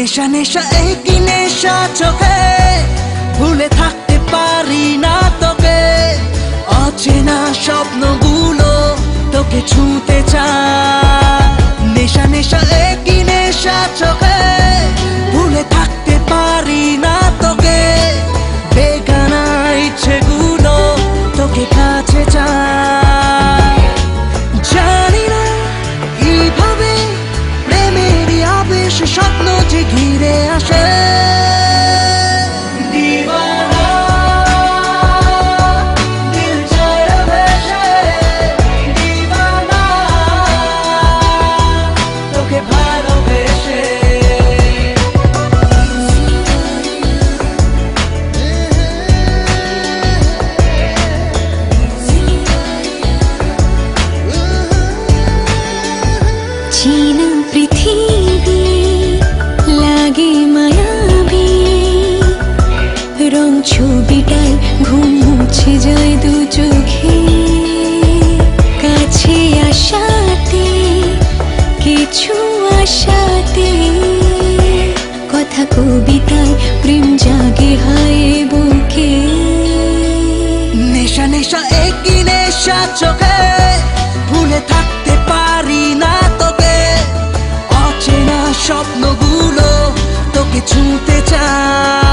নেশা নেশা একই নেশা চোখে, ভুলে থাকতে পারি না তোকে। অচেনা স্বপ্নগুলো তোকে ছুঁতে চায়। নেশা নেশা একই নেশা চোখে, ভুলে থাকতে পারি না তোকে। বেগানা ইচ্ছেগুলো তোকে কাছে চায়। জানি না কিভাবে প্রেমেরই আবেশ স্বপ্ন যে ঘিরে আসে। चीना पृथ्वी लागे मायाबी, रंग छबिटाय घुम मुछे जाय दु चोखे। काछे आसाते किछु आसाते, कथा कविताय प्रेम जागे हाय बुके। नेशा नेशा एकई नेशा चोखे, भूले থাকতে পারি না তোকে। অচেনা স্বপ্নগুলো তোকে ছুঁতে চায়।